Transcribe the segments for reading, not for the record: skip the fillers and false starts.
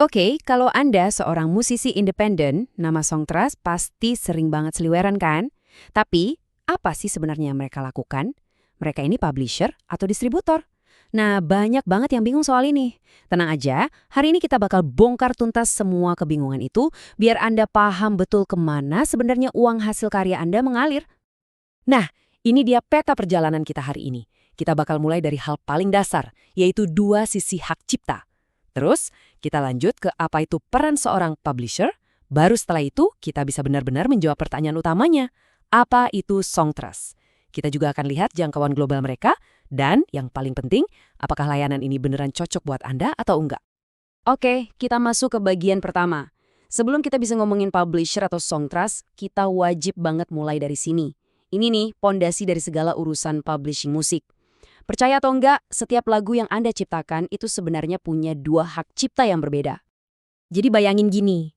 Oke, kalau Anda seorang musisi independen, nama Songtras pasti sering banget seliweran kan? Tapi, apa sih sebenarnya yang mereka lakukan? Mereka ini publisher atau distributor? Nah, banyak banget yang bingung soal ini. Tenang aja, hari ini kita bakal bongkar tuntas semua kebingungan itu, biar Anda paham betul kemana sebenarnya uang hasil karya Anda mengalir. Nah, ini dia peta perjalanan kita hari ini. Kita bakal mulai dari hal paling dasar, yaitu dua sisi hak cipta. Terus, kita lanjut ke apa itu peran seorang publisher, baru setelah itu kita bisa benar-benar menjawab pertanyaan utamanya. Apa itu Songtras? Kita juga akan lihat jangkauan global mereka, dan yang paling penting, apakah layanan ini beneran cocok buat Anda atau enggak. Oke, kita masuk ke bagian pertama. Sebelum kita bisa ngomongin publisher atau Songtras, kita wajib banget mulai dari sini. Ini nih, pondasi dari segala urusan publishing musik. Percaya atau enggak, setiap lagu yang Anda ciptakan itu sebenarnya punya dua hak cipta yang berbeda. Jadi bayangin gini,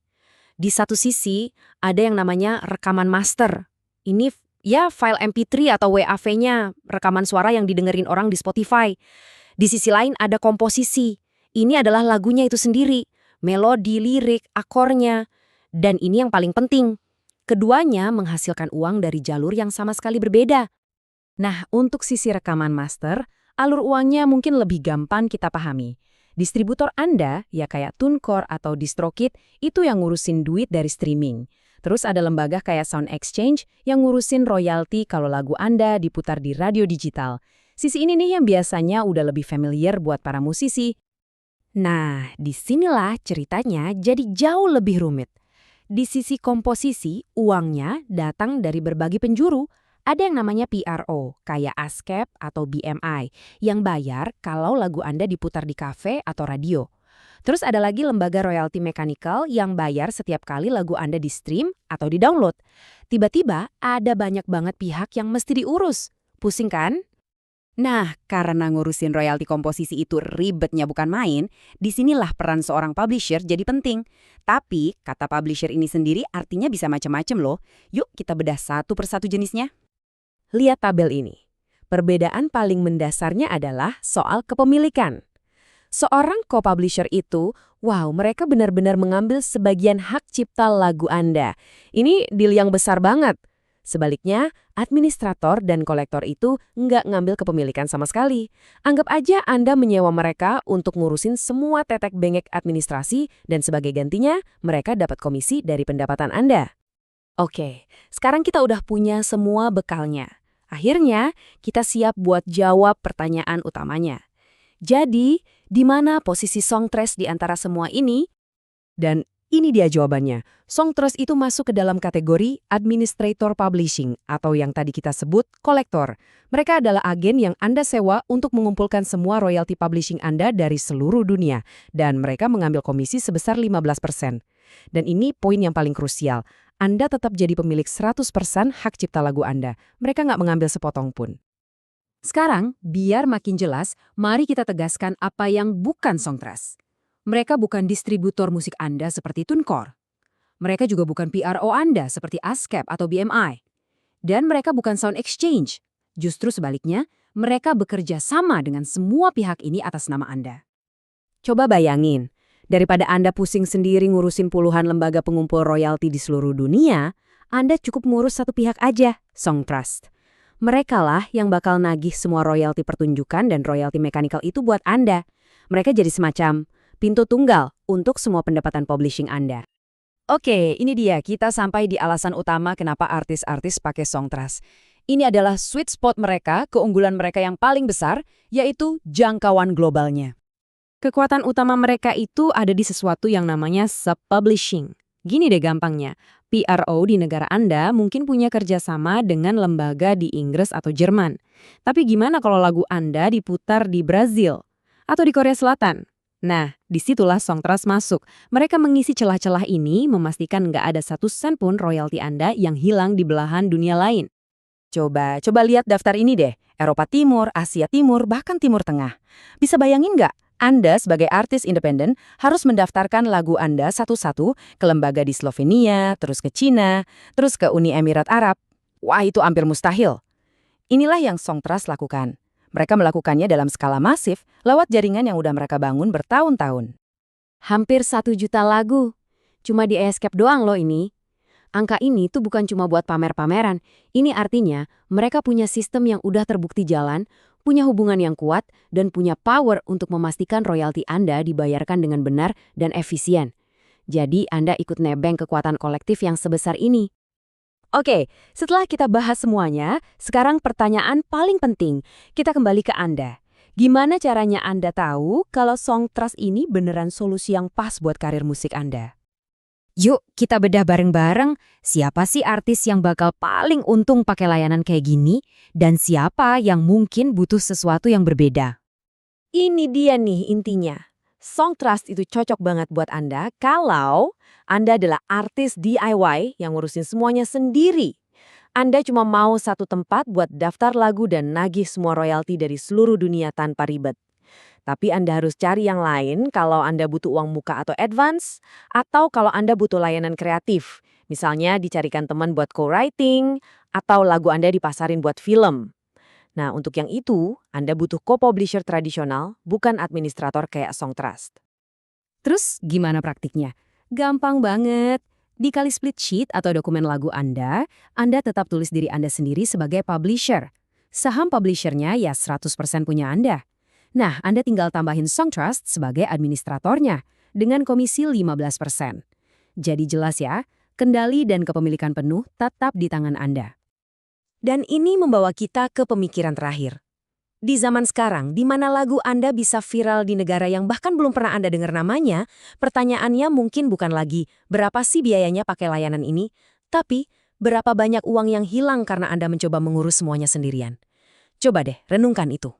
di satu sisi ada yang namanya rekaman master. Ini ya file MP3 atau WAV-nya, rekaman suara yang didengerin orang di Spotify. Di sisi lain ada komposisi. Ini adalah lagunya itu sendiri, melodi, lirik, akornya. Dan ini yang paling penting, keduanya menghasilkan uang dari jalur yang sama sekali berbeda. Nah, untuk sisi rekaman master, alur uangnya mungkin lebih gampang kita pahami. Distributor Anda, ya kayak TuneCore atau DistroKid, itu yang ngurusin duit dari streaming. Terus ada lembaga kayak Sound Exchange yang ngurusin royalti kalau lagu Anda diputar di radio digital. Sisi ini nih yang biasanya udah lebih familiar buat para musisi. Nah, disinilah ceritanya jadi jauh lebih rumit. Di sisi komposisi, uangnya datang dari berbagai penjuru. Ada yang namanya PRO, kayak ASCAP atau BMI, yang bayar kalau lagu Anda diputar di kafe atau radio. Terus ada lagi lembaga royalti mechanical yang bayar setiap kali lagu Anda di-stream atau di-download. Tiba-tiba ada banyak banget pihak yang mesti diurus. Pusing kan? Nah, karena ngurusin royalti komposisi itu ribetnya bukan main, disinilah peran seorang publisher jadi penting. Tapi, kata publisher ini sendiri artinya bisa macam-macam loh. Yuk kita bedah satu persatu jenisnya. Lihat tabel ini. Perbedaan paling mendasarnya adalah soal kepemilikan. Seorang co-publisher itu, wow, mereka benar-benar mengambil sebagian hak cipta lagu Anda. Ini deal yang besar banget. Sebaliknya, administrator dan kolektor itu nggak ngambil kepemilikan sama sekali. Anggap aja Anda menyewa mereka untuk ngurusin semua tetek bengek administrasi dan sebagai gantinya, mereka dapat komisi dari pendapatan Anda. Oke, sekarang kita udah punya semua bekalnya. Akhirnya, kita siap buat jawab pertanyaan utamanya. Jadi, di mana posisi Songtras di antara semua ini? Dan ini dia jawabannya. Songtras itu masuk ke dalam kategori administrator publishing atau yang tadi kita sebut kolektor. Mereka adalah agen yang Anda sewa untuk mengumpulkan semua royalti publishing Anda dari seluruh dunia. Dan mereka mengambil komisi sebesar 15%. Dan ini poin yang paling krusial. Anda tetap jadi pemilik 100% hak cipta lagu Anda. Mereka nggak mengambil sepotong pun. Sekarang, biar makin jelas, mari kita tegaskan apa yang bukan Songtras. Mereka bukan distributor musik Anda seperti TuneCore. Mereka juga bukan PRO Anda seperti ASCAP atau BMI. Dan mereka bukan Sound Exchange. Justru sebaliknya, mereka bekerja sama dengan semua pihak ini atas nama Anda. Coba bayangin. Daripada Anda pusing sendiri ngurusin puluhan lembaga pengumpul royalti di seluruh dunia, Anda cukup ngurus satu pihak aja, Songtras. Merekalah yang bakal nagih semua royalti pertunjukan dan royalti mechanical itu buat Anda. Mereka jadi semacam pintu tunggal untuk semua pendapatan publishing Anda. Oke, ini dia kita sampai di alasan utama kenapa artis-artis pakai Songtras. Ini adalah sweet spot mereka, keunggulan mereka yang paling besar, yaitu jangkauan globalnya. Kekuatan utama mereka itu ada di sesuatu yang namanya sub-publishing. Gini deh gampangnya, PRO di negara Anda mungkin punya kerjasama dengan lembaga di Inggris atau Jerman. Tapi gimana kalau lagu Anda diputar di Brazil atau di Korea Selatan? Nah, disitulah Songtras masuk. Mereka mengisi celah-celah ini memastikan nggak ada satu sen pun royalti Anda yang hilang di belahan dunia lain. Coba lihat daftar ini deh. Eropa Timur, Asia Timur, bahkan Timur Tengah. Bisa bayangin nggak? Anda sebagai artis independen harus mendaftarkan lagu Anda satu-satu ke lembaga di Slovenia, terus ke Cina, terus ke Uni Emirat Arab. Wah, itu hampir mustahil. Inilah yang Songtras lakukan. Mereka melakukannya dalam skala masif lewat jaringan yang udah mereka bangun bertahun-tahun. Hampir 1 juta lagu. Cuma di Escape doang loh ini. Angka ini tuh bukan cuma buat pamer-pameran. Ini artinya mereka punya sistem yang udah terbukti jalan, punya hubungan yang kuat, dan punya power untuk memastikan royalti Anda dibayarkan dengan benar dan efisien. Jadi Anda ikut nebeng kekuatan kolektif yang sebesar ini. Oke, setelah kita bahas semuanya, sekarang pertanyaan paling penting. Kita kembali ke Anda. Gimana caranya Anda tahu kalau Song Trust ini beneran solusi yang pas buat karir musik Anda? Yuk, kita bedah bareng-bareng. Siapa sih artis yang bakal paling untung pakai layanan kayak gini? Dan siapa yang mungkin butuh sesuatu yang berbeda? Ini dia nih intinya. Song Trust itu cocok banget buat Anda kalau Anda adalah artis DIY yang ngurusin semuanya sendiri. Anda cuma mau satu tempat buat daftar lagu dan nagih semua royalti dari seluruh dunia tanpa ribet. Tapi Anda harus cari yang lain kalau Anda butuh uang muka atau advance, atau kalau Anda butuh layanan kreatif. Misalnya dicarikan teman buat co-writing, atau lagu Anda dipasarin buat film. Nah, untuk yang itu, Anda butuh co-publisher tradisional, bukan administrator kayak Song Trust. Terus gimana praktiknya? Gampang banget. Di kali split sheet atau dokumen lagu Anda tetap tulis diri Anda sendiri sebagai publisher. Saham publishernya ya 100% punya Anda. Nah, Anda tinggal tambahin Song Trust sebagai administratornya dengan komisi 15%. Jadi jelas ya, kendali dan kepemilikan penuh tetap di tangan Anda. Dan ini membawa kita ke pemikiran terakhir. Di zaman sekarang, di mana lagu Anda bisa viral di negara yang bahkan belum pernah Anda dengar namanya, pertanyaannya mungkin bukan lagi berapa sih biayanya pakai layanan ini, tapi berapa banyak uang yang hilang karena Anda mencoba mengurus semuanya sendirian. Coba deh, renungkan itu.